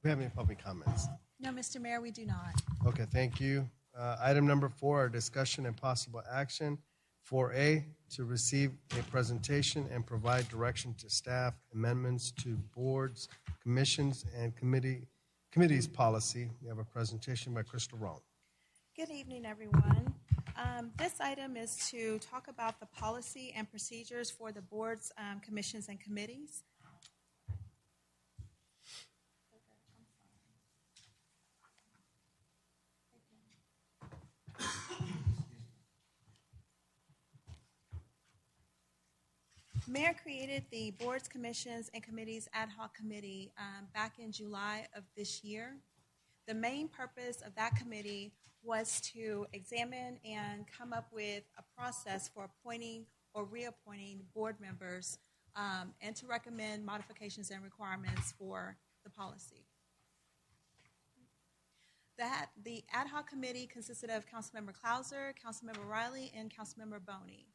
we have any public comments? No, Mr. Mayor, we do not. Okay, thank you. Item number 4, our discussion and possible action. 4A, to receive a presentation and provide direction to staff amendments to boards, commissions, and committees policy. We have a presentation by Crystal Rome. Good evening, everyone. This item is to talk about the policy and procedures for the boards, commissions, and committees. Mayor created the Boards, Commissions, and Committees Ad Hoc Committee back in July of this year. The main purpose of that committee was to examine and come up with a process for appointing or reappointing board members and to recommend modifications and requirements for the policy. The ad hoc committee consisted of Councilmember Clouser, Councilmember Riley, and Councilmember Boney.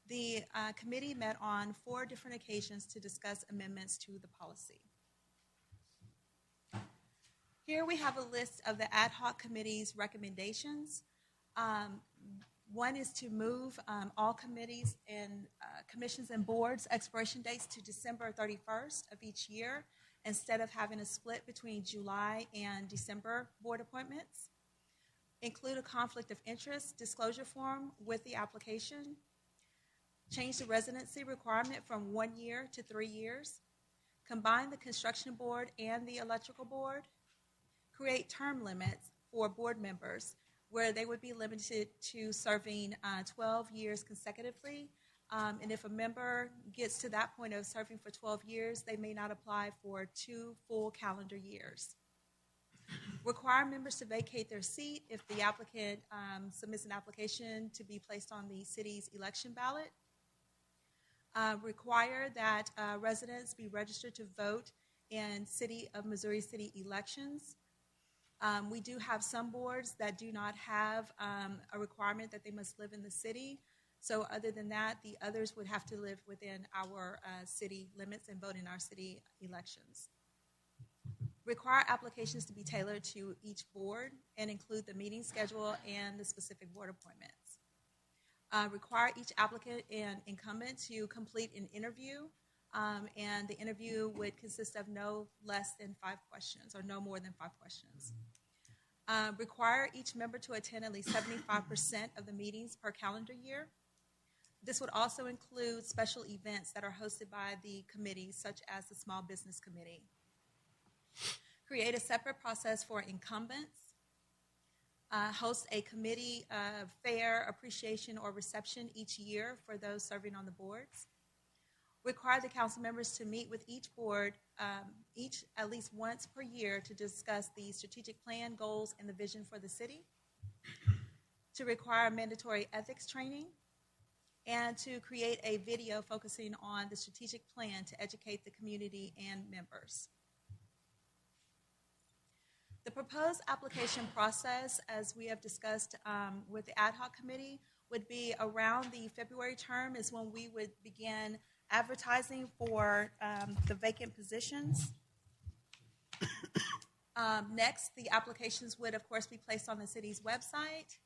The committee met on 4 different occasions to discuss amendments to the policy. Here we have a list of the ad hoc committee's recommendations. One is to move all committees and commissions and boards expiration dates to December 31st of each year instead of having a split between July and December board appointments. Include a conflict of interest disclosure form with the application. Change the residency requirement from 1 year to 3 years. Combine the construction board and the electrical board. Create term limits for board members where they would be limited to serving 12 years consecutively. And if a member gets to that point of serving for 12 years, they may not apply for 2 full calendar years. Require members to vacate their seat if the applicant submits an application to be placed on the city's election ballot. Require that residents be registered to vote in City of Missouri City elections. We do have some boards that do not have a requirement that they must live in the city. So other than that, the others would have to live within our city limits and vote in our city elections. Require applications to be tailored to each board and include the meeting schedule and the specific board appointments. Require each applicant and incumbent to complete an interview, and the interview would consist of no less than 5 questions or no more than 5 questions. Require each member to attend at least 75% of the meetings per calendar year. This would also include special events that are hosted by the committee, such as the Small Business Committee. Create a separate process for incumbents. Host a committee fair, appreciation, or reception each year for those serving on the boards. Require the council members to meet with each board each at least once per year to discuss the strategic plan, goals, and the vision for the city. To require mandatory ethics training. And to create a video focusing on the strategic plan to educate the community and members. The proposed application process, as we have discussed with the ad hoc committee, would be around the February term is when we would begin advertising for the vacant positions. Next, the applications would, of course, be placed on the city's website.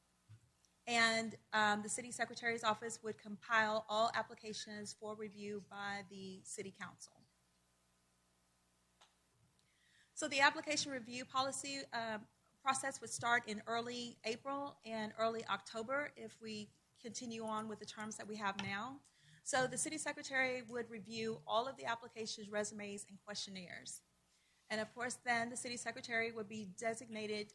And the city secretary's office would compile all applications for review by the city council. So the application review policy process would start in early April and early October if we continue on with the terms that we have now. So the city secretary would review all of the applications, resumes, and questionnaires. And of course, then the city secretary would be designated,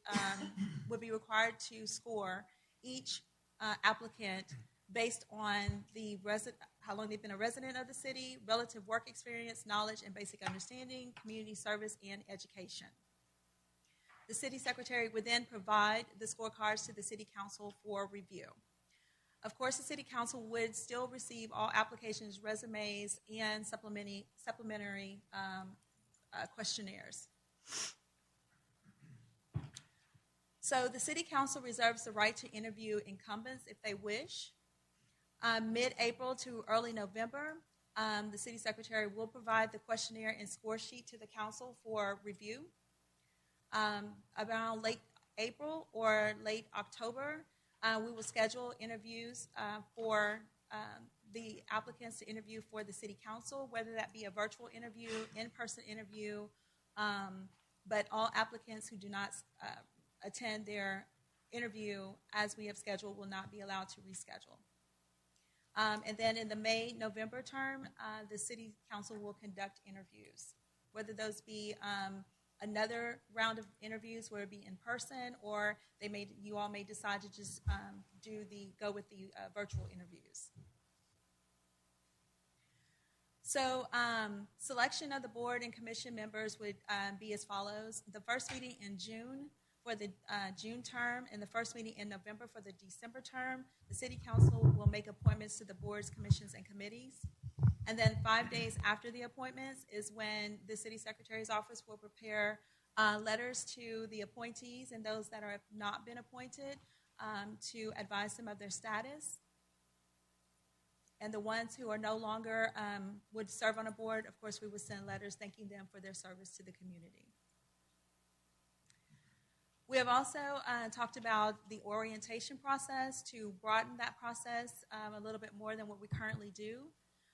would be required to score each applicant based on the how long they've been a resident of the city, relative work experience, knowledge and basic understanding, community service, and education. The city secretary would then provide the scorecards to the city council for review. Of course, the city council would still receive all applications, resumes, and supplementary questionnaires. So the city council reserves the right to interview incumbents if they wish. Mid-April to early November, the city secretary will provide the questionnaire and score sheet to the council for review. around late April or late October, we will schedule interviews for the applicants to interview for the city council, whether that be a virtual interview, in-person interview, but all applicants who do not attend their interview as we have scheduled will not be allowed to reschedule. And then in the May-November term, the city council will conduct interviews, whether those be another round of interviews where it be in person, or you all may decide to just go with the virtual interviews. So selection of the board and commission members would be as follows. The first meeting in June for the June term and the first meeting in November for the December term, the city council will make appointments to the boards, commissions, and committees. And then 5 days after the appointments is when the city secretary's office will prepare letters to the appointees and those that have not been appointed to advise them of their status. And the ones who are no longer would serve on a board, of course, we would send letters thanking them for their service to the community. We have also talked about the orientation process to broaden that process a little bit more than what we currently do.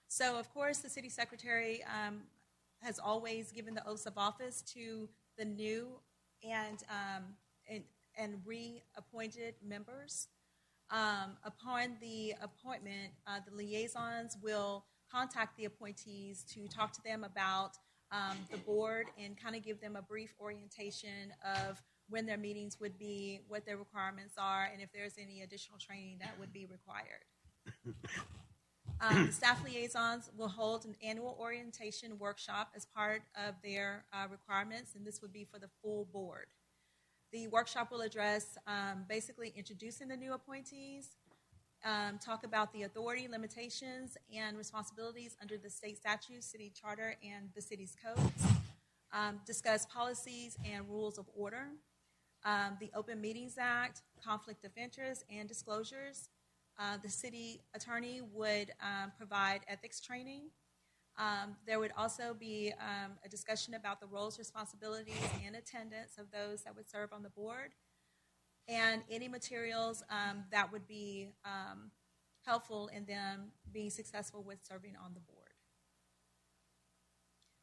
So, of course, the city secretary has always given the oaths of office to the new and reappointed members. Upon the appointment, the liaisons will contact the appointees to talk to them about the board and kind of give them a brief orientation of when their meetings would be, what their requirements are, and if there's any additional training that would be required. The staff liaisons will hold an annual orientation workshop as part of their requirements, and this would be for the full board. The workshop will address basically introducing the new appointees, talk about the authority, limitations, and responsibilities under the state statutes, city charter, and the city's codes, discuss policies and rules of order, the Open Meetings Act, conflict of interest, and disclosures. The city attorney would provide ethics training. There would also be a discussion about the roles, responsibilities, and attendance of those that would serve on the board, and any materials that would be helpful in them being successful with serving on the board.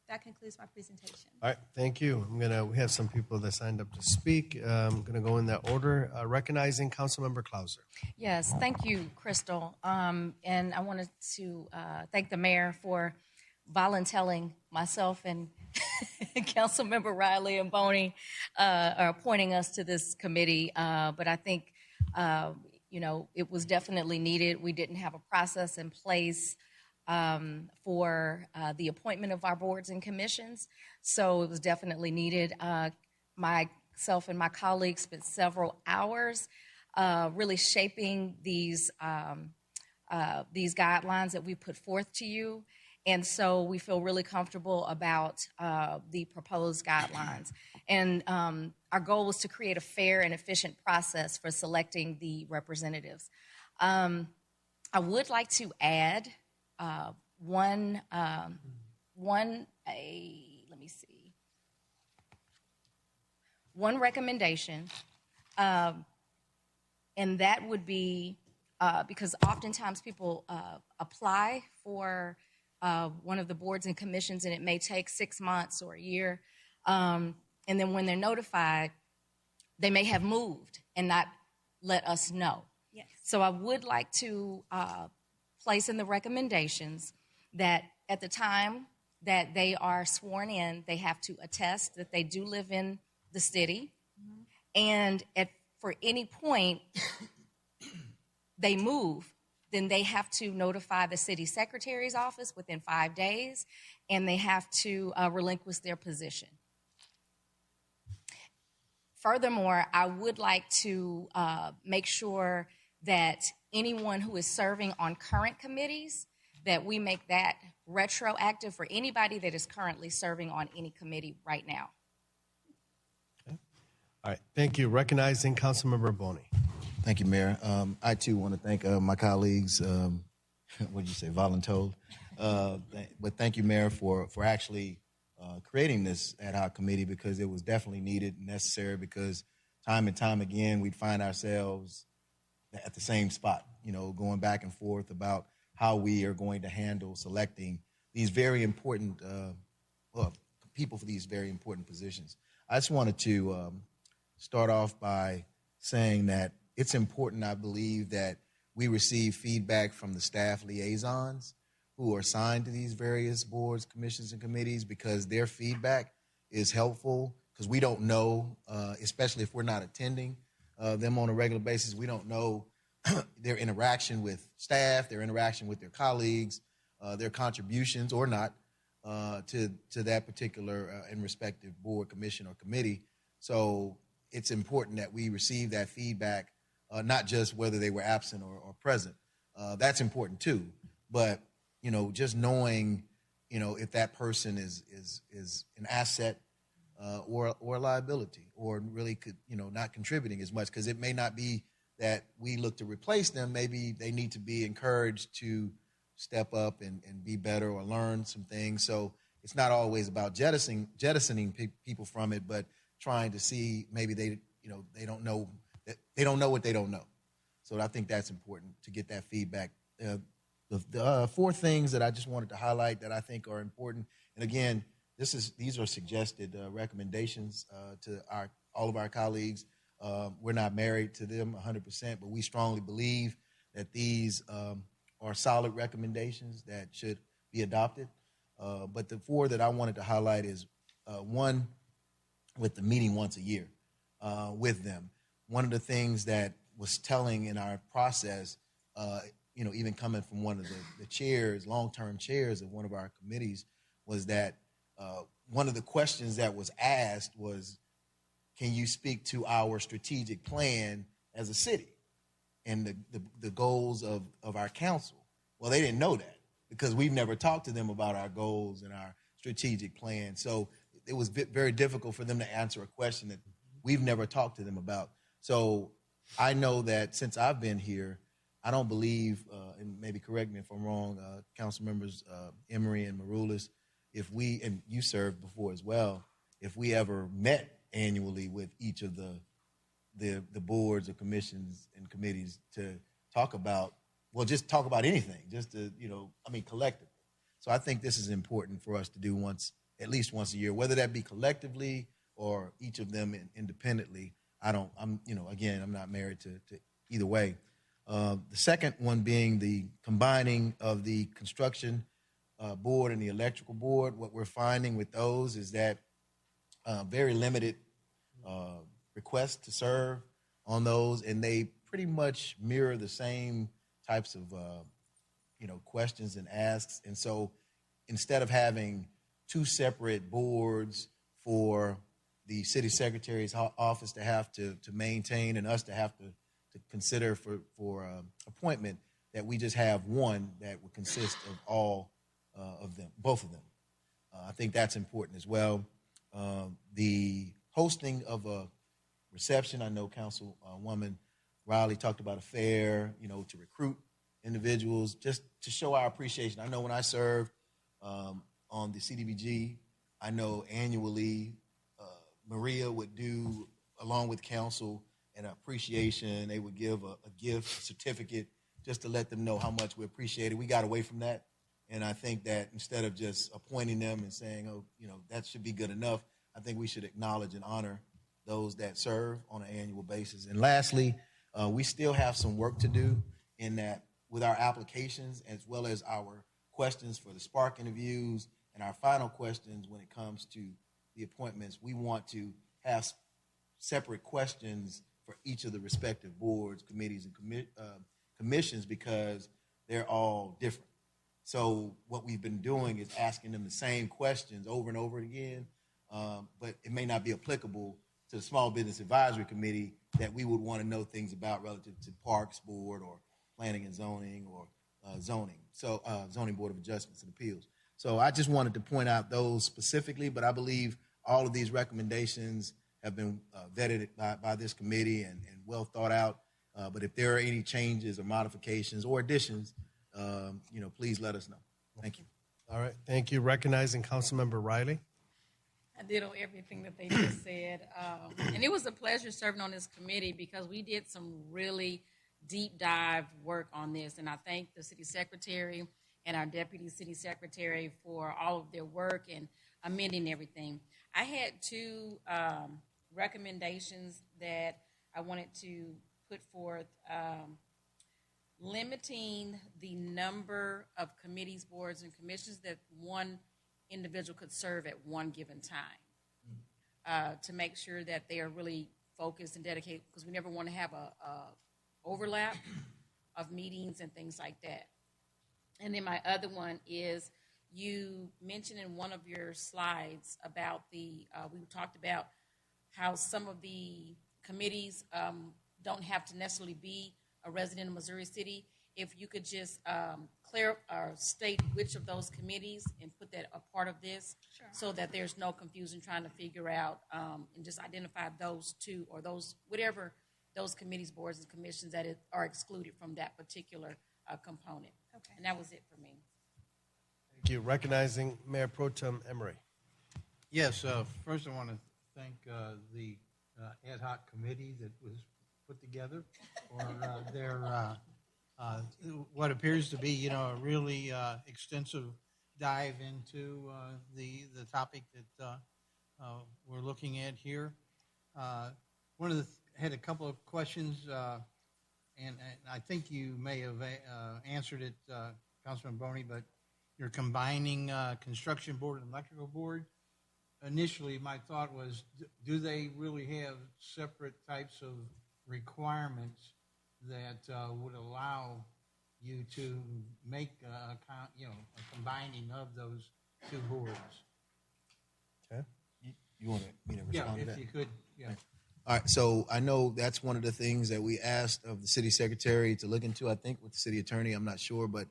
That concludes my presentation. All right, thank you. We have some people that signed up to speak. I'm going to go in that order. Recognizing Councilmember Clauser. Yes, thank you, Crystal. And I wanted to thank the mayor for volunteering myself and Councilmember Riley and Boney are appointing us to this committee. But I think, it was definitely needed. We didn't have a process in place for the appointment of our boards and commissions, so it was definitely needed. Myself and my colleagues spent several hours really shaping these guidelines that we put forth to you, and so we feel really comfortable about the proposed guidelines. And our goal was to create a fair and efficient process for selecting the representatives. I would like to add one recommendation, and that would be because oftentimes people apply for one of the boards and commissions, and it may take 6 months or a year, and then when they're notified, they may have moved and not let us know. Yes. So I would like to place in the recommendations that at the time that they are sworn in, they have to attest that they do live in the city, and for any point they move, then they have to notify the city secretary's office within 5 days, and they have to relinquish their position. Furthermore, I would like to make sure that anyone who is serving on current committees, that we make that retroactive for anybody that is currently serving on any committee right now. Okay. All right, thank you. Recognizing Councilmember Boney. Thank you, Mayor. I, too, want to thank my colleagues, what did you say, voluntold? But thank you, Mayor, for actually creating this ad hoc committee because it was definitely needed and necessary because time and time again we'd find ourselves at the same spot, going back and forth about how we are going to handle selecting these very important people for these very important positions. I just wanted to start off by saying that it's important, I believe, that we receive feedback from the staff liaisons who are assigned to these various boards, commissions, and committees because their feedback is helpful because we don't know, especially if we're not attending them on a regular basis, we don't know their interaction with staff, their interaction with their colleagues, their contributions or not to that particular and respective board, commission, or committee. So it's important that we receive that feedback, not just whether they were absent or present. That's important too. But, just knowing, if that person is an asset or a liability or really could, not contributing as much, because it may not be that we look to replace them. Maybe they need to be encouraged to step up and be better or learn some things. So it's not always about jettisoning people from it, but trying to see maybe they don't know what they don't know. So I think that's important to get that feedback. The four things that I just wanted to highlight that I think are important, and again, these are suggested recommendations to all of our colleagues. We're not married to them 100%, but we strongly believe that these are solid recommendations that should be adopted. But the four that I wanted to highlight is one, with the meeting once a year with them. One of the things that was telling in our process, even coming from one of the chairs, long-term chairs of one of our committees, was that one of the questions that was asked was, can you speak to our strategic plan as a city and the goals of our council? Well, they didn't know that because we've never talked to them about our goals and our strategic plan. So it was very difficult for them to answer a question that we've never talked to them about. So I know that since I've been here, I don't believe, and maybe correct me if I'm wrong, council members Emery and Maroulis, and you served before as well, if we ever met annually with each of the boards or commissions and committees to talk about, just talk about anything, just to, collectively. So I think this is important for us to do at least once a year, whether that be collectively or each of them independently. I'm not married to either way. The second one being the combining of the construction board and the electrical board. What we're finding with those is that very limited requests to serve on those, and they pretty much mirror the same types of questions and asks. And so instead of having two separate boards for the city secretary's office to have to maintain and us to have to consider for appointment, that we just have one that would consist of all of them, both of them. I think that's important as well. The hosting of a reception, I know Councilwoman Riley talked about a fair, to recruit individuals, just to show our appreciation. I know when I served on the CDBG, I know annually Maria would do, along with council, an appreciation. They would give a gift, a certificate, just to let them know how much we appreciate it. We got away from that. And I think that instead of just appointing them and saying, that should be good enough, I think we should acknowledge and honor those that serve on an annual basis. And lastly, we still have some work to do in that with our applications, as well as our questions for the Spark interviews and our final questions when it comes to the appointments. We want to have separate questions for each of the respective boards, committees, and commissions, because they're all different. So what we've been doing is asking them the same questions over and over again, but it may not be applicable to the Small Business Advisory Committee that we would want to know things about relative to Parks Board or Planning and Zoning or Zoning, so Zoning Board of Adjustments and Appeals. So I just wanted to point out those specifically, but I believe all of these recommendations have been vetted by this committee and well thought out. But if there are any changes or modifications or additions, please let us know. Thank you. All right, thank you. Recognizing Councilmember Riley. I ditto everything that they just said. And it was a pleasure serving on this committee because we did some really deep dive work on this. And I thank the city secretary and our deputy city secretary for all of their work and amending everything. I had two recommendations that I wanted to put forth. Limiting the number of committees, boards, and commissions that one individual could serve at one given time, to make sure that they are really focused and dedicated, because we never want to have a overlap of meetings and things like that. And then my other one is, you mentioned in one of your slides about we talked about how some of the committees don't have to necessarily be a resident of Missouri City. If you could just state which of those committees and put that a part of this, Sure. so that there's no confusion trying to figure out and just identify those two or those, whatever those committees, boards, and commissions that are excluded from that particular component. Okay. And that was it for me. Thank you. Recognizing Mayor Pro Tem Emery. Yes, first I want to thank the ad hoc committee that was put together for their what appears to be, a really extensive dive into the topic that we're looking at here. Had a couple of questions, and I think you may have answered it, Councilman Boney, but you're combining construction board and electrical board. Initially, my thought was, do they really have separate types of requirements that would allow you to make a combining of those two boards? Okay. You want me to respond to that? If you could, yeah. All right, so I know that's one of the things that we asked of the city secretary to look into, I think, with the city attorney, I'm not sure, but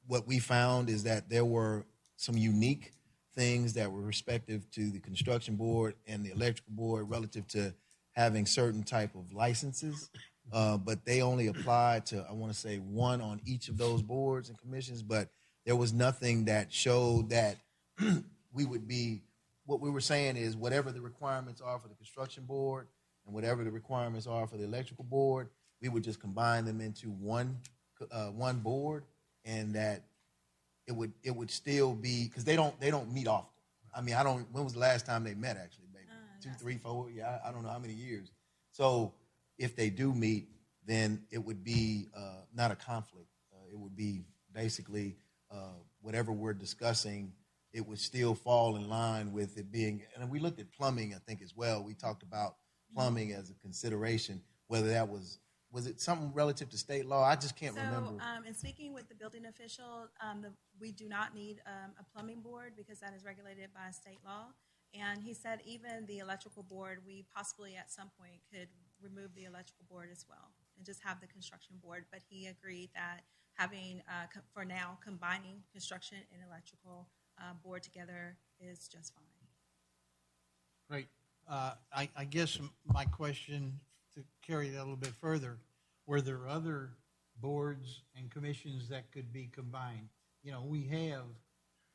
what we found is that there were some unique things that were respective to the construction board and the electrical board relative to having certain type of licenses, but they only applied to, I want to say, one on each of those boards and commissions, but there was nothing that showed that we would be, what we were saying is whatever the requirements are for the construction board and whatever the requirements are for the electrical board, we would just combine them into one board, and that it would still be, because they don't meet often. I mean, when was the last time they met, actually, maybe 2, 3, 4, yeah, I don't know how many years. So if they do meet, then it would be not a conflict. It would be basically whatever we're discussing, it would still fall in line with it being, and we looked at plumbing, I think, as well. We talked about plumbing as a consideration, whether that was it something relative to state law? I just can't remember. In speaking with the building official, we do not need a plumbing board because that is regulated by state law. And he said even the electrical board, we possibly at some point could remove the electrical board as well and just have the construction board. But he agreed that having, for now, combining construction and electrical board together is just fine. Great. I guess my question, to carry that a little bit further, were there other boards and commissions that could be combined? We have,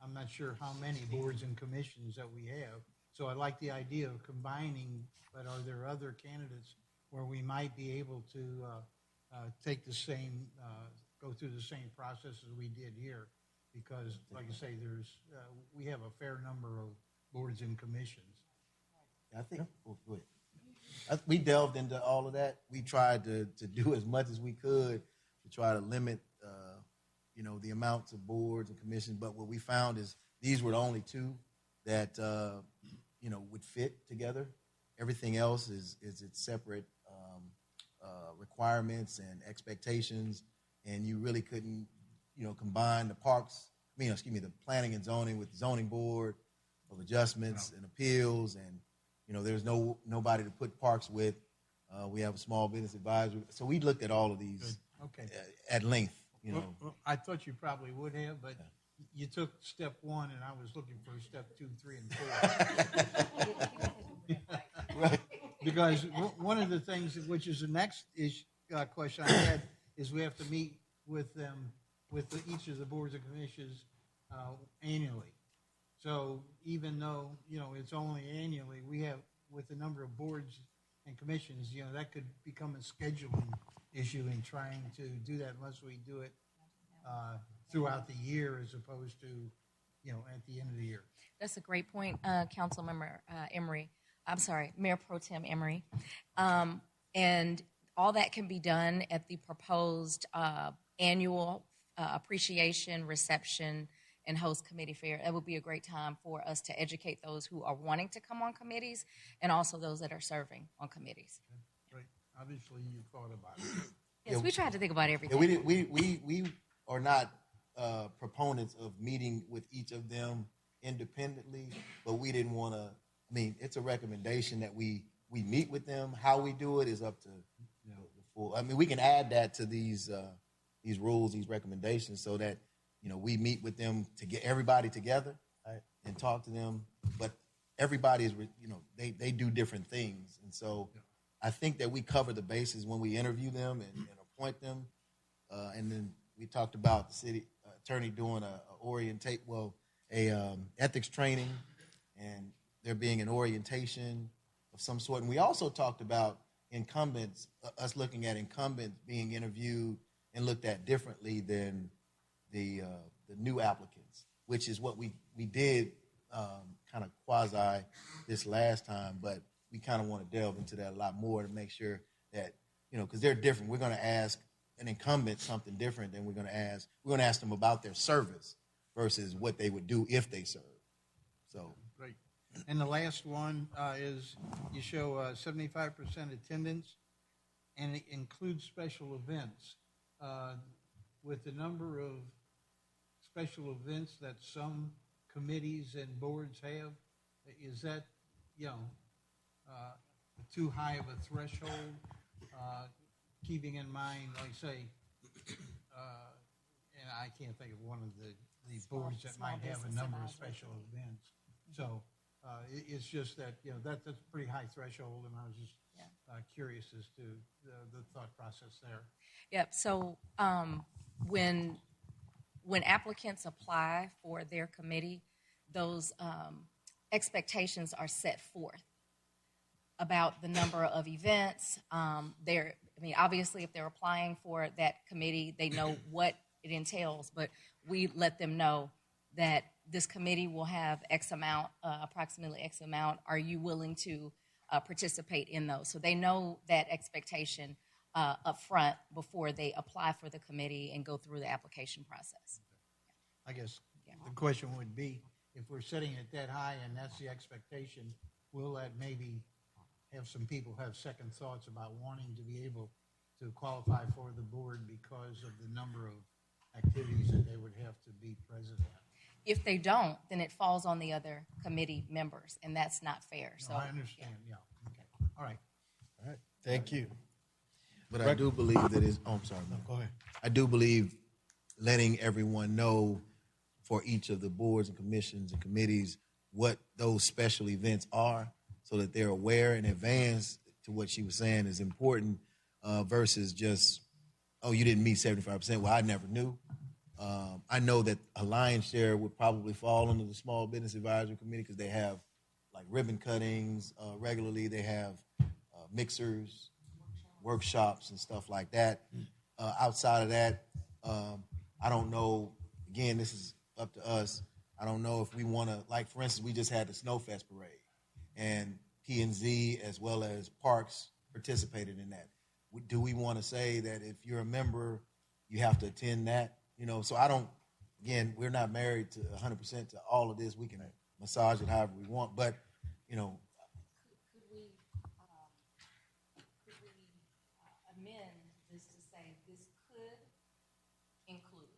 I'm not sure how many boards and commissions that we have, so I like the idea of combining, but are there other candidates where we might be able to take the same, go through the same process as we did here? Because, like I say, we have a fair number of boards and commissions. I think, go ahead. We delved into all of that. We tried to do as much as we could to try to limit, the amounts of boards and commissions. But what we found is these were the only two that, would fit together. Everything else is its separate requirements and expectations, and you really couldn't, combine the the planning and zoning with the zoning board of adjustments and appeals, and there's nobody to put parks with. We have a small business advisory. So we looked at all of these at length. Well, I thought you probably would have, but you took step one, and I was looking for step 2, 3, and 4. Right. Because one of the things, which is the next question I had, is we have to meet with them, with each of the boards and commissions annually. So even though, it's only annually, we have, with the number of boards and commissions, that could become a scheduling issue in trying to do that unless we do it throughout the year as opposed to, at the end of the year. That's a great point, Councilmember Emery. I'm sorry, Mayor Pro Tem Emery. And all that can be done at the proposed annual appreciation, reception, and host committee fair. That would be a great time for us to educate those who are wanting to come on committees and also those that are serving on committees. Right. Obviously, you thought about it. Yes, we tried to think about Yeah, everything. we are not proponents of meeting with each of them independently, but we didn't want to. I mean, it's a recommendation that we meet with them. How we do it is up to the full. I mean, we can add that to these rules, these recommendations, so that we meet with them to get everybody together and talk to them. But everybody is, they do different things, and so I think that we cover the bases when we interview them and appoint them. And then we talked about the city attorney doing a ethics training, and there being an orientation of some sort. And we also talked about incumbents, us looking at incumbents being interviewed and looked at differently than the new applicants, which is what we did kind of quasi this last time, but we kind of want to delve into that a lot more to make sure that, because they're different. We're going to ask an incumbent something different than we're going to ask them about their service versus what they would do if they serve. So. Great. And the last one is you show 75% attendance, and it includes special events. With the number of special events that some committees and boards have, is that, too high of a threshold? Keeping in mind, like say, and I can't think of one of the boards that might have a number of special events. So it's just that, that's a pretty high threshold, and I was just curious as to the thought process there. Yep. So when applicants apply for their committee, those expectations are set forth about the number of events. Obviously, if they're applying for that committee, they know what it entails, but we let them know that this committee will have X amount, approximately X amount. Are you willing to participate in those? So they know that expectation up front before they apply for the committee and go through the application process. I guess the question would be, if we're setting it that high and that's the expectation, will that maybe have some people have second thoughts about wanting to be able to qualify for the board because of the number of activities that they would have to be present at? If they don't, then it falls on the other committee members, and that's not fair. So I understand, yeah. Okay. All right. All right, thank you. But I do believe that it's. Oh, I'm sorry. No, go ahead. I do believe letting everyone know for each of the boards and commissions and committees what those special events are, so that they're aware in advance to what she was saying is important, versus just, oh, you didn't meet 75%. Well, I never knew. I know that a lion's share would probably fall under the Small Business Advisory Committee because they have like ribbon cuttings regularly. They have mixers, workshops, and stuff like that. Outside of that, I don't know. Again, this is up to us. I don't know if we want to, like, for instance, we just had the Snowfest parade, and P&Z as well as Parks participated in that. Do we want to say that if you're a member, you have to attend that? So I don't, again, we're not married to 100% to all of this. We can massage it however we want, but, could we amend this to say this could include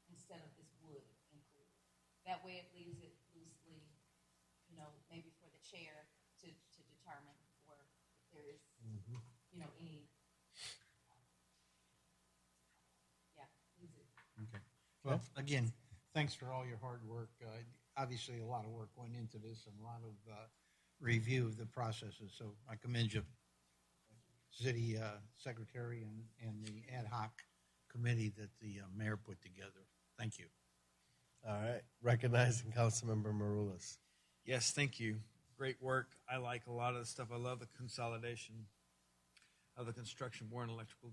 instead of this would include? That way it leaves it loosely, maybe for the chair to determine, or if there is, any. Leaves it. Okay. Well, again, thanks for all your hard work. Obviously, a lot of work went into this and a lot of review of the processes. So I commend you, City Secretary, and the ad hoc committee that the mayor put together. Thank you. All right. right, recognizing Councilmember Marulis. Yes, thank you. Great work. I like a lot of the stuff. I love the consolidation of the construction board and electrical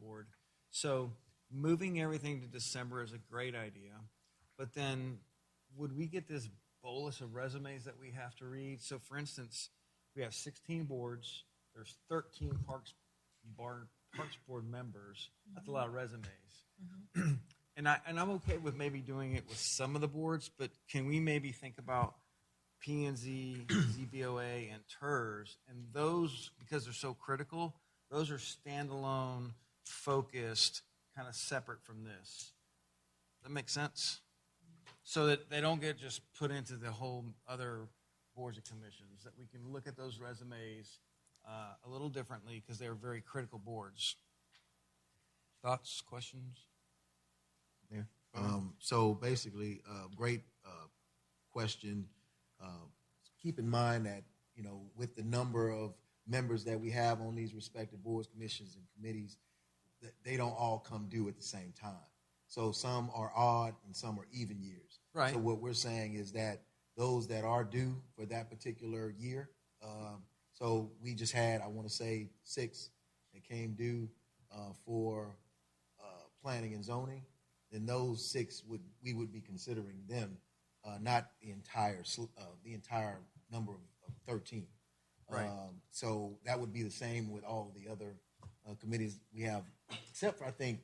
board. So moving everything to December is a great idea. But then would we get this bolus of resumes that we have to read? So for instance, we have 16 boards. There's 13 Parks Board members. That's a lot of resumes. And I'm okay with maybe doing it with some of the boards, but can we maybe think about P&Z, ZBOA, and TERS, and those, because they're so critical, those are standalone, focused, kind of separate from this. That makes sense? So that they don't get just put into the whole other boards and commissions, that we can look at those resumes a little differently because they're very critical boards. Thoughts, questions? There. So basically, great question. Keep in mind that, you know, with the number of members that we have on these respective boards, commissions, and committees, that they don't all come due at the same time. So some are odd and some are even years. Right. So what we're saying is that those that are due for that particular year, so we just had, I want to say, 6 that came due for planning and zoning. Then those 6 we would be considering them, not the entire number of 13. Right. So that would be the same with all the other committees we have, except for I think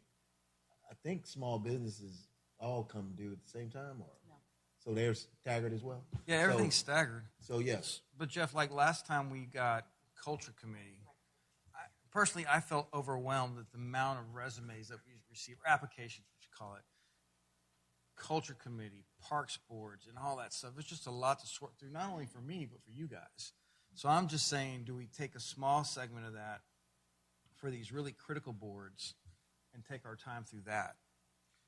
small businesses all come due at the same time, or no. So they're staggered as well. Yeah, everything's staggered. So yes, But Jeff, like last time we got Culture Committee, personally, I felt overwhelmed at the amount of resumes that we received, or applications, what you call it. Culture Committee, Parks Boards, and all that stuff. It's just a lot to sort through, not only for me, but for you guys. So I'm just saying, do we take a small segment of that for these really critical boards and take our time through that?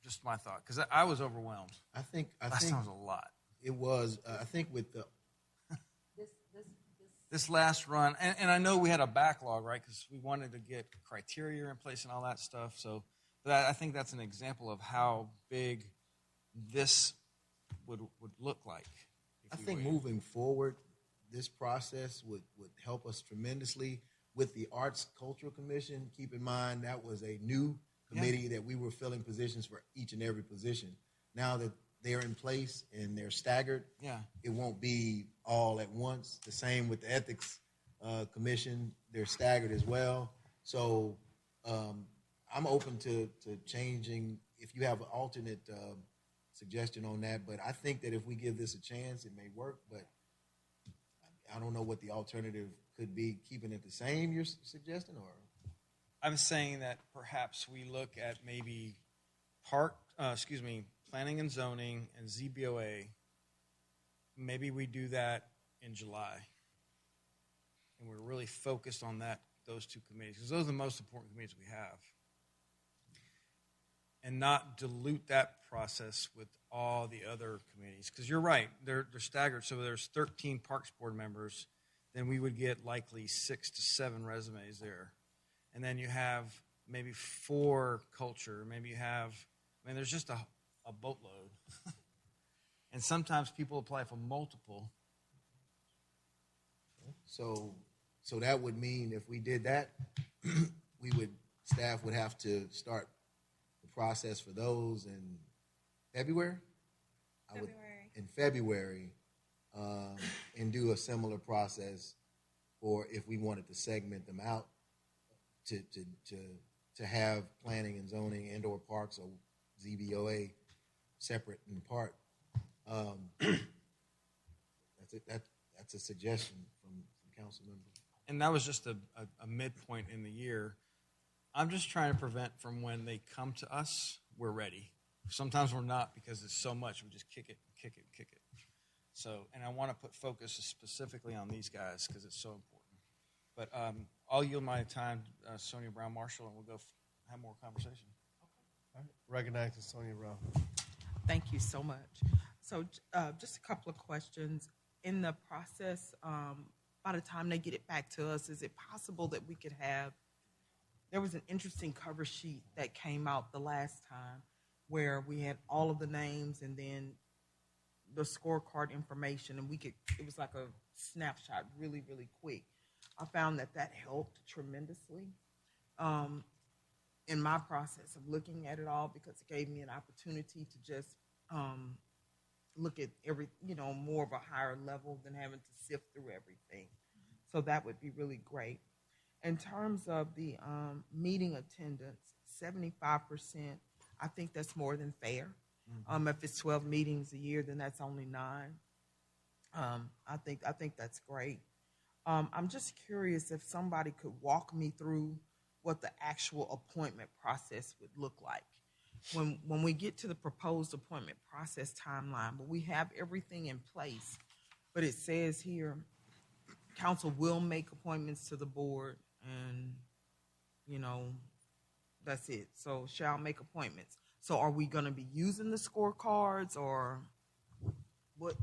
Just my thought, because I was overwhelmed. I think Last time was a lot. it was. I think with the This last run, and I know we had a backlog, right, because we wanted to get criteria in place and all that stuff. So but I think that's an example of how big this would look like. I think moving forward, this process would help us tremendously with the Arts Cultural Commission. Keep in mind that was a new committee that we were filling positions for each and every position. Now that they're in place and they're staggered, it won't be all at once. The same with the Ethics Commission. They're staggered as well. So I'm open to changing if you have an alternate suggestion on that. But I think that if we give this a chance, it may work. But I don't know what the alternative could be. Keeping it the same, you're suggesting, or? I'm saying that perhaps we look at maybe planning and zoning and ZBOA. Maybe we do that in July, and we're really focused on those 2 committees, because those are the most important committees we have, and not dilute that process with all the other committees. Because you're right, they're staggered. So there's 13 Parks Board members, then we would get likely 6 to 7 resumes there. And then you have maybe 4 culture. Maybe you have, there's just a boatload. And sometimes people apply for multiple. So that would mean if we did that, staff would have to start the process for those in February? In February, and do a similar process for if we wanted to segment them out to have planning and zoning and or parks or ZBOA separate and apart. That's a suggestion from council members. And that was just a midpoint in the year. I'm just trying to prevent from when they come to us, we're ready. Sometimes we're not because it's so much. We just kick it. So, and I want to put focus specifically on these guys because it's so important. But I'll yield my time, Sonia Brown Marshall, and we'll go have more conversation. All right. Recognizing Sonia Brown. Thank you so much. So just a couple of questions. In the process, by the time they get it back to us, is it possible that we could have, there was an interesting cover sheet that came out the last time where we had all of the names and then the scorecard information, and it was like a snapshot, really, really quick. I found that helped tremendously in my process of looking at it all, because it gave me an opportunity to just look at more of a higher level than having to sift through everything. So that would be really great. In terms of the meeting attendance, 75%, I think that's more than fair. If it's 12 meetings a year, then that's only 9. I think that's great. I'm just curious if somebody could walk me through what the actual appointment process would look like. When we get to the proposed appointment process timeline, but we have everything in place, but it says here, council will make appointments to the board, and, that's it. So shall make appointments. So are we going to be using the scorecards, or what?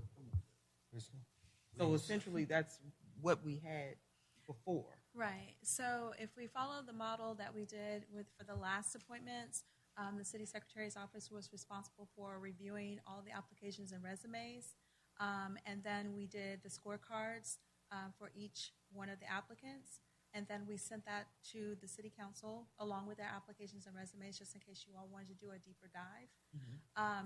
So essentially, that's what we had before. Right. So if we follow the model that we did for the last appointments, the city secretary's office was responsible for reviewing all the applications and resumes, and then we did the scorecards for each one of the applicants, and then we sent that to the city council along with their applications and resumes, just in case you all wanted to do a deeper dive.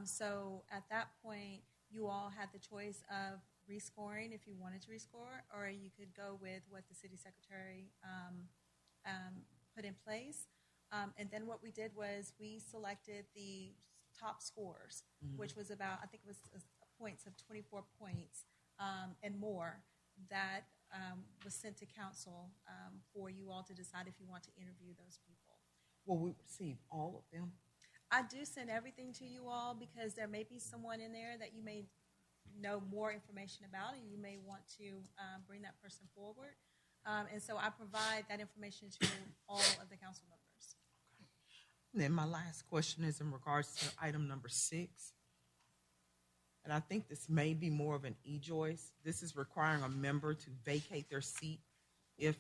So at that point, you all had the choice of rescoring if you wanted to rescore, or you could go with what the city secretary put in place. And then what we did was we selected the top scores, which was about, I think it was points of 24 points and more, that was sent to council for you all to decide if you want to interview those people. Will we receive all of them? I do send everything to you all, because there may be someone in there that you may know more information about, and you may want to bring that person forward. And so I provide that information to all of the council members. And then my last question is in regards to item number 6. And I think this may be more of an e-choice. This is requiring a member to vacate their seat if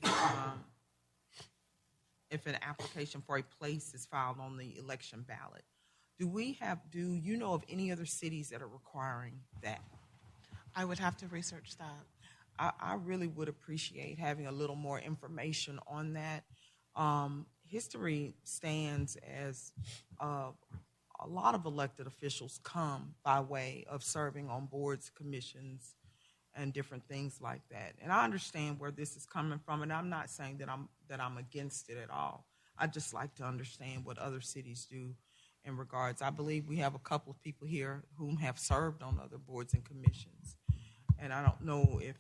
an application for a place is filed on the election ballot. Do you know of any other cities that are requiring that? I would have to research that. I really would appreciate having a little more information on that. History stands as a lot of elected officials come by way of serving on boards, commissions, and different things like that. And I understand where this is coming from, and I'm not saying that I'm against it at all. I'd just like to understand what other cities do in regards. I believe we have a couple of people here whom have served on other boards and commissions. And I don't know if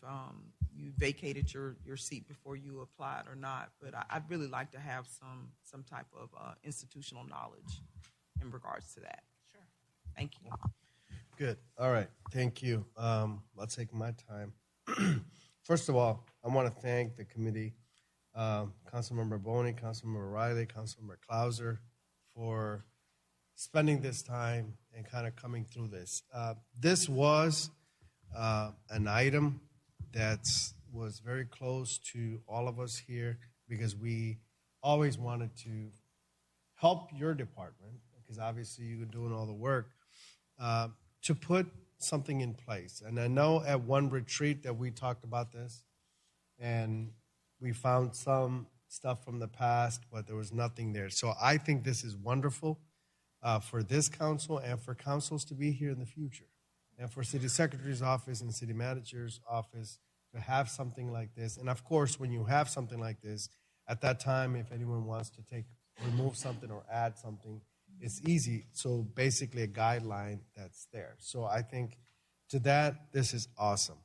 you vacated your seat before you applied or not, but I'd really like to have some type of institutional knowledge in regards to that. Sure. Thank you. Good. All right. Thank you. I'll take my time. First of all, I want to thank the committee, Councilmember Boney, Councilmember Riley, Councilmember Klauser, for spending this time and kind of coming through this. This was an item that was very close to all of us here, because we always wanted to help your department, because obviously you're doing all the work, to put something in place. And I know at one retreat that we talked about this, and we found some stuff from the past, but there was nothing there. So I think this is wonderful for this council and for councils to be here in the future, and for city secretary's office and city manager's office to have something like this. And of course, when you have something like this, at that time, if anyone wants to remove something or add something, it's easy. So basically a guideline that's there. So I think to that, this is awesome.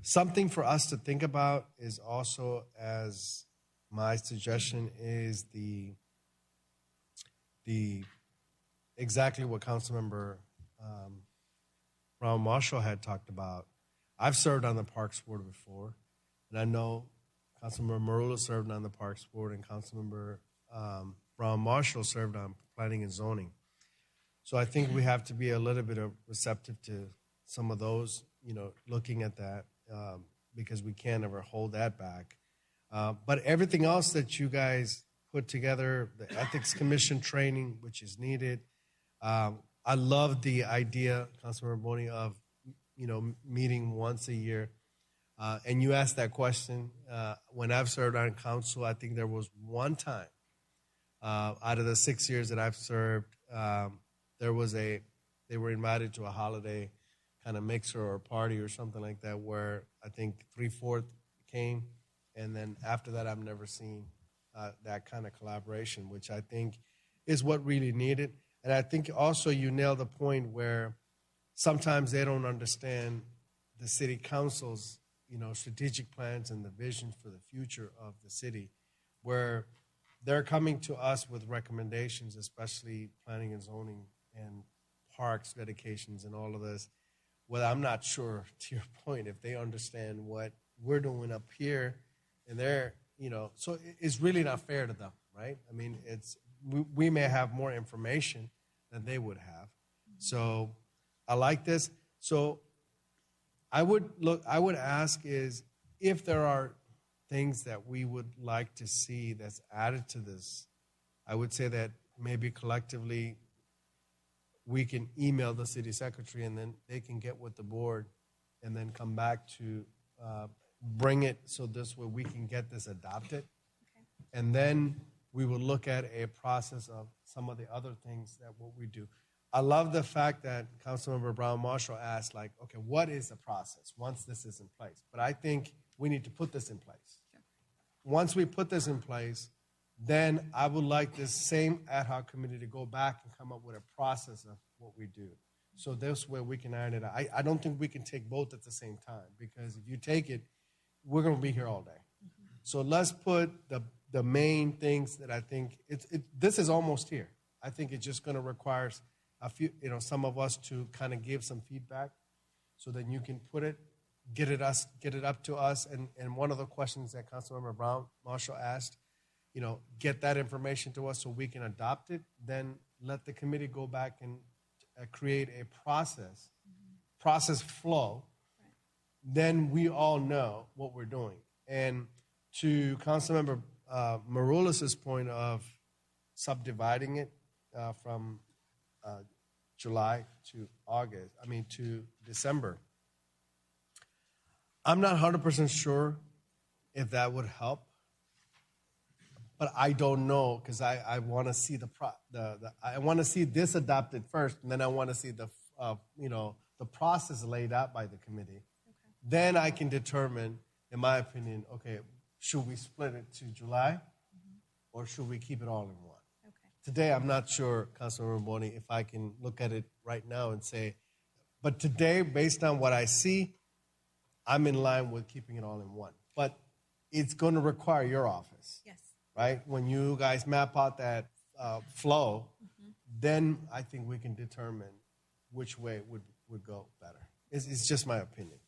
Something for us to think about is also, as my suggestion is, the exactly what Councilmember Brown Marshall had talked about. I've served on the Parks Board before, and I know Councilmember Marula served on the Parks Board, and Councilmember Brown Marshall served on Planning and Zoning. So I think we have to be a little bit receptive to some of those, looking at that, because we can't ever hold that back. But everything else that you guys put together, the Ethics Commission training, which is needed, I love the idea, Councilmember Boney, of meeting once a year. And you asked that question. When I've served on council, I think there was one time out of the 6 years that I've served, they were invited to a holiday kind of mixer or party or something like that, where I think 3/4 came, and then after that, I've never seen that kind of collaboration, which I think is what really needed. And I think also you nailed the point where sometimes they don't understand the city council's strategic plans and the vision for the future of the city, where they're coming to us with recommendations, especially planning and zoning and parks dedications and all of this. Well, I'm not sure, to your point, if they understand what we're doing up here, and they're, so it's really not fair to them, right? I mean, we may have more information than they would have. So I like this. So I would ask is if there are things that we would like to see that's added to this, I would say that maybe collectively we can email the city secretary, and then they can get with the board and then come back to bring it so this way we can get this adopted. Okay. And then we will look at a process of some of the other things that what we do. I love the fact that Councilmember Brown Marshall asked, like, okay, what is the process once this is in place? But I think we need to put this in place. Sure. Once we put this in place, then I would like this same ad hoc committee to go back and come up with a process of what we do. So this way we can iron it out. I don't think we can take both at the same time, because if you take it, we're going to be here all day. Mm-hmm. So let's put the main things that I think this is almost here. I think it's just going to require a few, some of us to kind of give some feedback, so that you can put it, get it up to us. And one of the questions that Councilmember Brown Marshall asked, get that information to us so we can adopt it. Then let the committee go back and create a process flow. Then we all know what we're doing. And to Councilmember Maroulis' point of subdividing it from July to to December, I'm not 100% sure if that would help, but I don't know, because I want to see I want to see this adopted first, and then I want to see the process laid out by the committee. Okay. Then I can determine, in my opinion, okay, should we split it to July, or should we keep it all in one? Okay. Today, I'm not sure, Councilmember Boney, if I can look at it right now and say, but today, based on what I see, I'm in line with keeping it all in one. But it's going to require your office. Yes. Right? When you guys map out that flow, then I think we can determine which way would go better. It's just my opinion.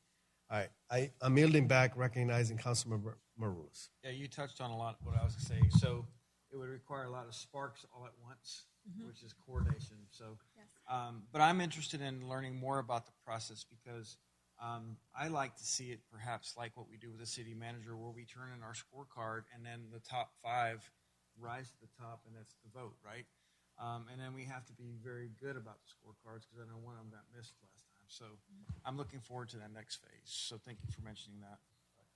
All right. I'm yielding back, recognizing Councilmember Maroulis. Yeah, you touched on a lot of what I was saying. So it would require a lot of sparks all at once, which is coordination. So, Yes. But I'm interested in learning more about the process, because I like to see it perhaps like what we do with the city manager, where we turn in our scorecard and then the top 5 rise to the top, and that's the vote, right? And then we have to be very good about the scorecards, because I know one of them got missed last time. So I'm looking forward to that next phase. So thank you for mentioning that.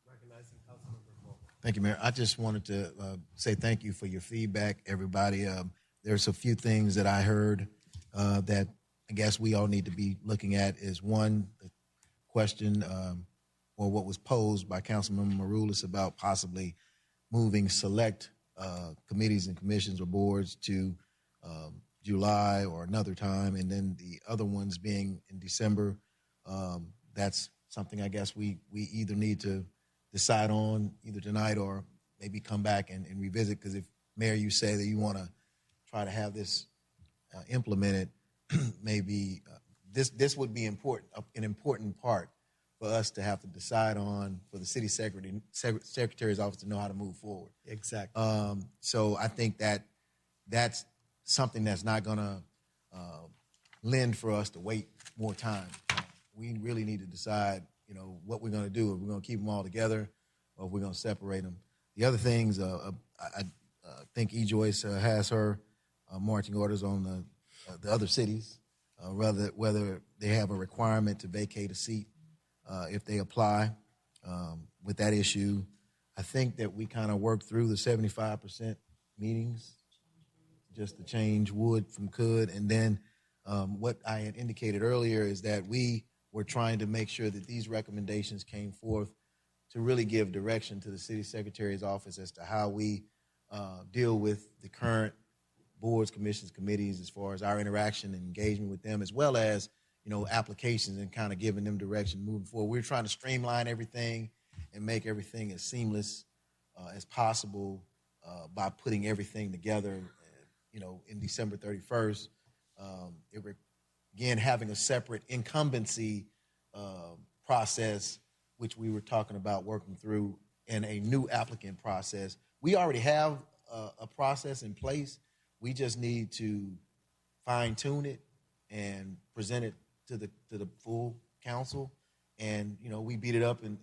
Recognizing Councilmember Bo. Thank you, Mayor. I just wanted to say thank you for your feedback, everybody. There's a few things that I heard that I guess we all need to be looking at. Is one, the question or what was posed by Councilmember Maroulis about possibly moving select committees and commissions or boards to July or another time, and then the other ones being in December. That's something I guess we either need to decide on either tonight or maybe come back and revisit, because if, Mayor, you say that you want to try to have this implemented, maybe this would be important, an important part for us to have to decide on, for the city secretary's office to know how to move forward. Exactly. So I think that's something that's not going to lend for us to wait more time. We really need to decide, what we're going to do. If we're going to keep them all together, or if we're going to separate them. The other things, I think E. Joyce has her marching orders on the other cities. whether they have a requirement to vacate a seat if they apply with that issue. I think that we kind of worked through the 75% meetings just to change would from could. And then what I had indicated earlier is that we were trying to make sure that these recommendations came forth to really give direction to the city secretary's office as to how we deal with the current boards, commissions, committees, as far as our interaction and engagement with them, as well as, applications and kind of giving them direction moving forward. We're trying to streamline everything and make everything as seamless as possible by putting everything together, in December 31st. Again, having a separate incumbency process, which we were talking about working through, and a new applicant process. We already have a process in place. We just need to fine tune it and present it to the full council. And we beat it up, and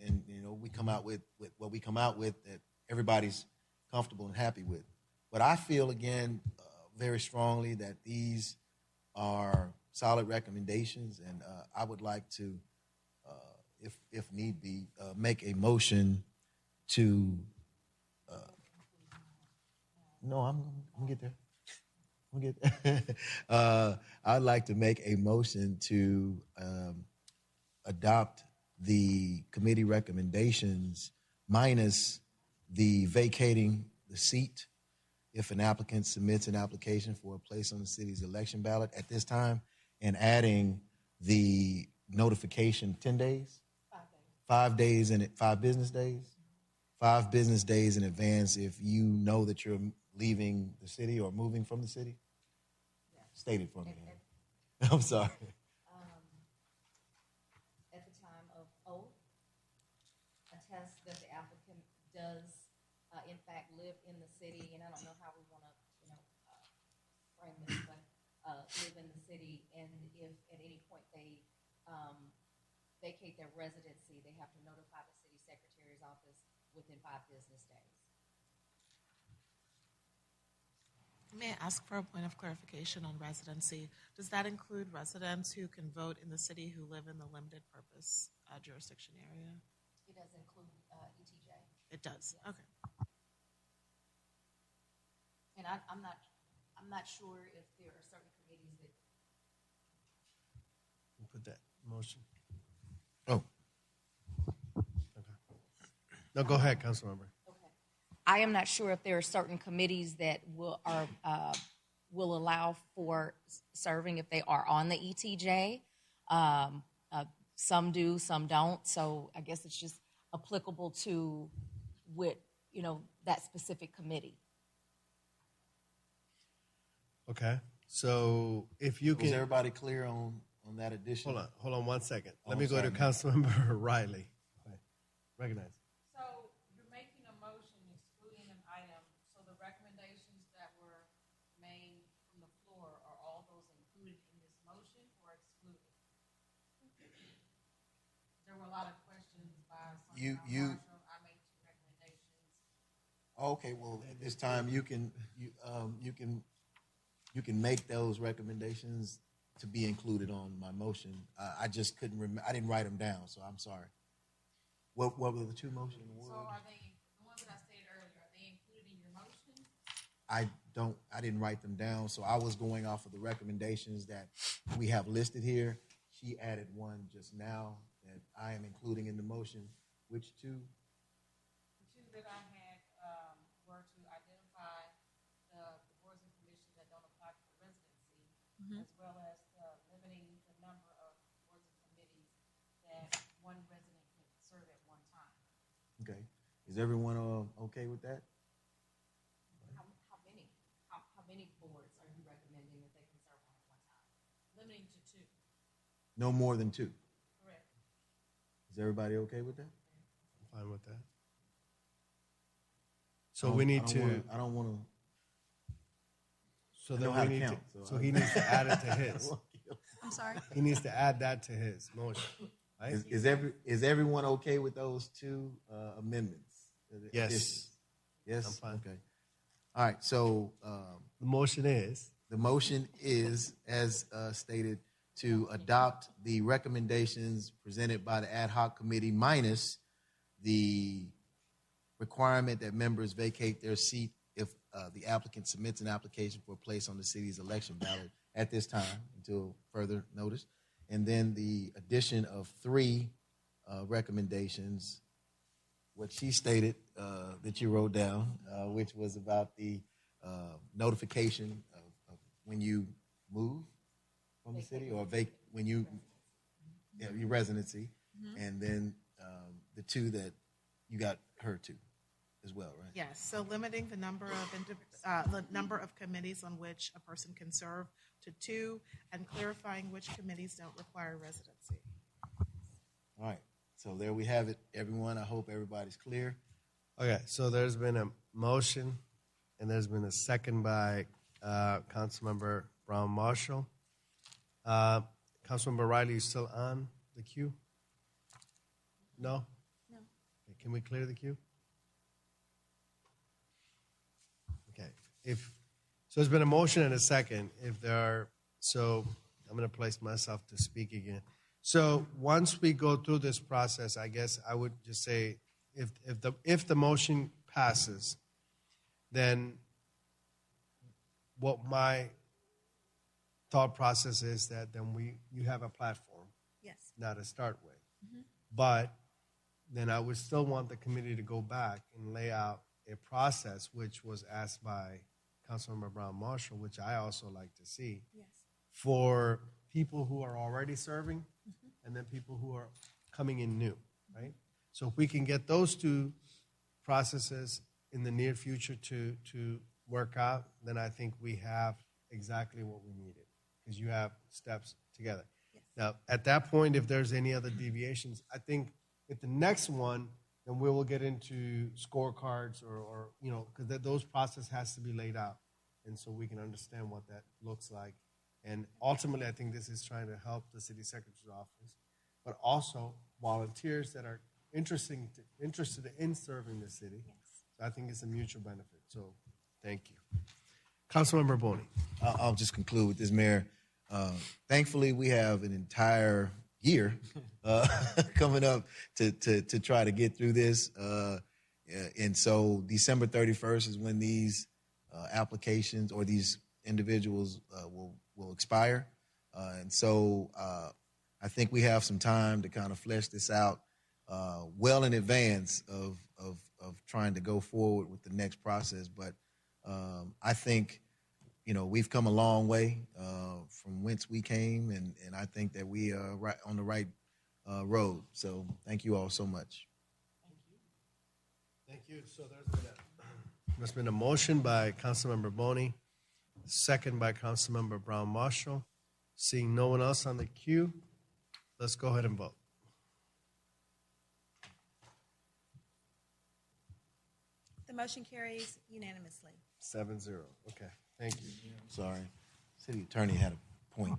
we come out with what we come out with that everybody's comfortable and happy with. But I feel again very strongly that these are solid recommendations, and I would like to, if need be, make a motion to. No, I'm gonna get there. I'd like to make a motion to adopt the committee recommendations minus the vacating the seat if an applicant submits an application for a place on the city's election ballot at this time, and adding the notification 10 days? 5 days. 5 business days? 5 business days in advance if you know that you're leaving the city or moving from the city? State it for me. I'm sorry. At the time of oath, attest that the applicant does, in fact, live in the city, and I don't know how we want to, frame this, but live in the city, and if at any point they vacate their residency, they have to notify the city secretary's office within 5 business days. May I ask for a point of clarification on residency? Does that include residents who can vote in the city who live in the limited purpose jurisdiction area? It does include ETJ. It does. Yes. Okay. And I'm not sure if there are certain committees that. Put that motion. Oh, Okay. No, go ahead, Councilmember. I am not sure if there are certain committees that will allow for serving if they are on the ETJ. Some do, some don't. So I guess it's just applicable to that specific committee. Okay. So if you was can. everybody clear on that addition? Hold on 1 second. Oh, Let me go to sorry. Councilmember Riley. Recognize. So you're making a motion excluding an item, so the recommendations that were made from the floor, are all those included in this motion or excluded? There were a lot of questions by some. I made 2 recommendations. Okay, well, at this time, you can make those recommendations to be included on my motion. I just couldn't remember. I didn't write them down, so I'm sorry. What were the 2 motions? So are they, the ones that I stated earlier, are they included in your motion? I didn't write them down, so I was going off of the recommendations that we have listed here. She added one just now that I am including in the motion. Which 2? The 2 that I had were to identify the boards and commissions that don't apply for residency, as well as limiting the number of boards and committees that one resident can serve at one time. Okay. Is everyone okay with that? How many boards are you recommending that they can serve on at one time? Limiting to 2. No more than 2. Correct. Is everybody okay with that? I'm fine with that. So we need to. I don't want to. So I then know how we to need count, to. so So he needs to add it to his. I'm sorry. He needs to add that to his motion. Right? Is everyone okay with those 2 amendments? Yes. Additions? Yes. I'm fine. Okay. All right. So The motion is. the motion is, as stated, to adopt the recommendations presented by the ad hoc committee minus the requirement that members vacate their seat if the applicant submits an application for a place on the city's election ballot at this time until further notice. And then the addition of 3 recommendations, what she stated that you wrote down, which was about the notification of when you move from the city or when you your residency, and then the 2 that you got her to as well, right? Yes, so limiting the number of committees on which a person can serve to 2, and clarifying which committees don't require residency. All right. So there we have it, everyone. I hope everybody's clear. Okay, so there's been a motion, and there's been a second by Councilmember Brown Marshall. Councilmember Riley, you still on the queue? No? No. Okay, can we clear the queue? Okay. So there's been a motion and a second. So I'm going to place myself to speak again. So once we go through this process, I guess I would just say if the motion passes, then what my thought process is that then you have a platform, Yes. not a start with. But then I would still want the committee to go back and lay out a process which was asked by Councilmember Brown Marshall, which I also like to see, Yes. for people who are already serving and then people who are coming in new, right? So if we can get those 2 processes in the near future to work out, then I think we have exactly what we needed, because you have steps together. Yes. Now, at that point, if there's any other deviations, I think at the next one, then we will get into scorecards or because those process has to be laid out, and so we can understand what that looks like. And ultimately, I think this is trying to help the city secretary's office, but also volunteers that are interested in serving the city. Yes. So I think it's a mutual benefit. So thank you. Councilmember Boney. I'll just conclude with this, Mayor. Thankfully, we have an entire year coming up to try to get through this. And so December 31st is when these applications or these individuals will expire. And so I think we have some time to kind of flesh this out well in advance of trying to go forward with the next process. But I think, we've come a long way from whence we came, and I think that we are right on the right road. So thank you all so much. Thank you. So there's been a motion by Councilmember Boney, second by Councilmember Brown Marshall. Seeing no one else on the queue, let's go ahead and vote. The motion carries unanimously. 7-0. Okay, thank you. Sorry. City attorney had a point.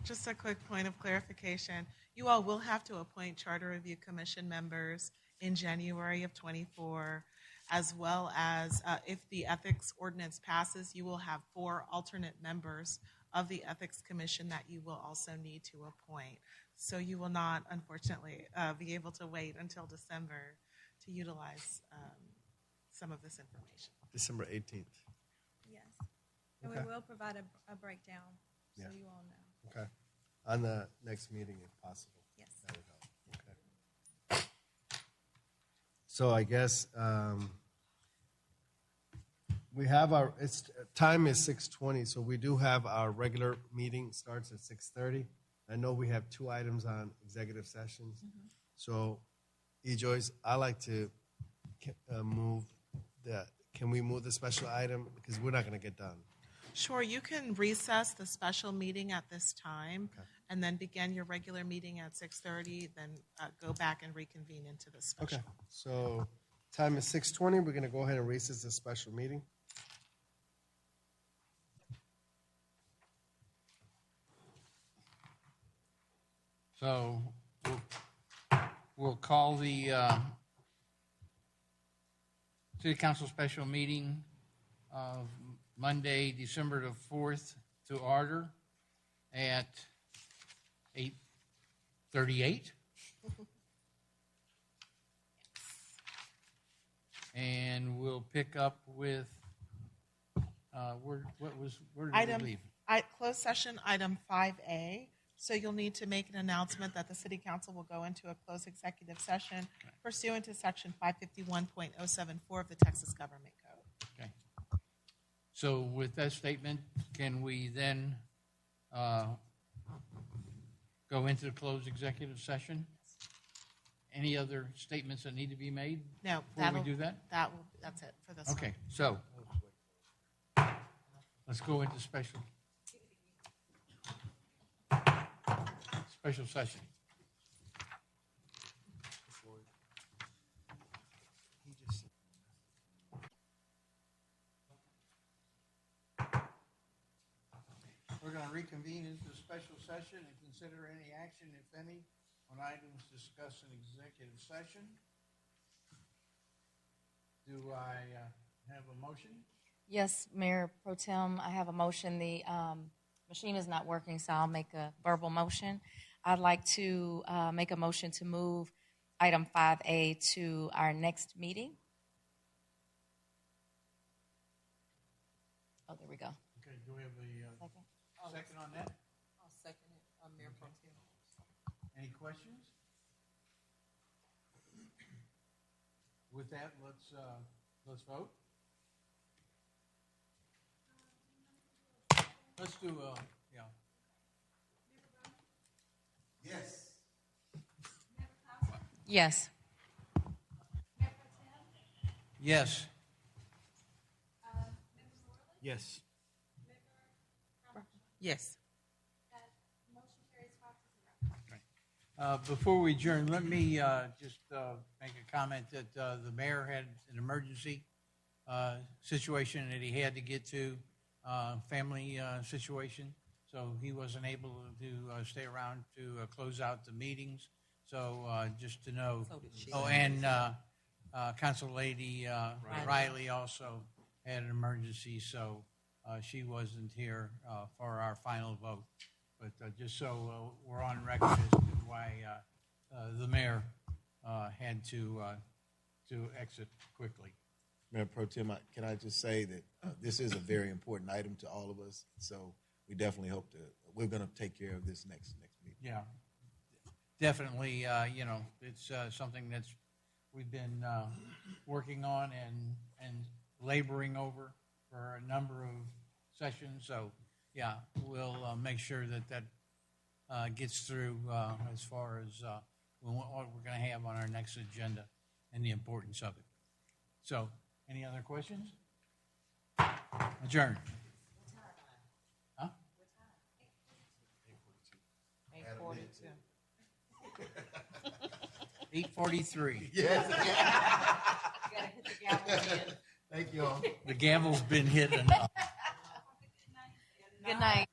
Just a quick point of clarification. You all will have to appoint Charter Review Commission members in January of '24, as well as if the ethics ordinance passes, you will have 4 alternate members of the Ethics Commission that you will also need to appoint. So you will not, unfortunately, be able to wait until December to utilize some of this information. December 18th. Yes. And Okay. we will provide a breakdown, so Yeah. you all know. Okay. On the next meeting, if possible. Yes. That would help. Okay. So I guess we have time is 6:20, so we do have our regular meeting starts at 6:30. I know we have 2 items on executive sessions. So, Joyce, I like to move can we move the special item? Because we're not going to get done. Sure, you can recess the special meeting at this time and then begin your regular meeting at 6:30, then go back and reconvene into the special. Okay. So, time is 6:20. We're going to go ahead and recess the special meeting. So we'll call the City Council special meeting of Monday, December the 4th to order at 8:38. And we'll pick up with, where did we leave? Closed session item 5A. So you'll need to make an announcement that the city council will go into a closed executive session pursuant to section 551.074 of the Texas Government Code. Okay. So with that statement, can we then go into the closed executive session? Any other statements that need to be made No, before we do that? that's it for this one. Okay, so let's go into special session. We're going to reconvene into special session and consider any action, if any, on items discussed in executive session. Do I have a motion? Yes, Mayor Pro Tem, I have a motion. The machine is not working, so I'll make a verbal motion. I'd like to make a motion to move item 5A to our next meeting. Oh, there we go. Okay, do we have a second on that? I'll second it, Mayor Pro Tem. Any questions? With that, let's vote. Let's do yeah. Yes. Yes. Yes. Yes. Yes. Before we adjourn, let me just make a comment that the mayor had an emergency situation that he had to get to, family situation, so he wasn't able to stay around to close out the meetings. So just to know. So did she. Oh, and Council Lady Riley also had an emergency, so she wasn't here for our final vote. But just so we're on record as to why the mayor had to exit quickly. Mayor Pro Tem, can I just say that this is a very important item to all of us. So we definitely hope we're going to take care of this next meeting. Yeah, definitely. It's something that's we've been working on and laboring over for a number of sessions. So yeah, we'll make sure that gets through as far as what we're going to have on our next agenda and the importance of it. So, any other questions? Adjourn. Huh? 8:43. Yes. You gotta hit the gavel again. Thank you all. The gavel's been hit enough. Good night.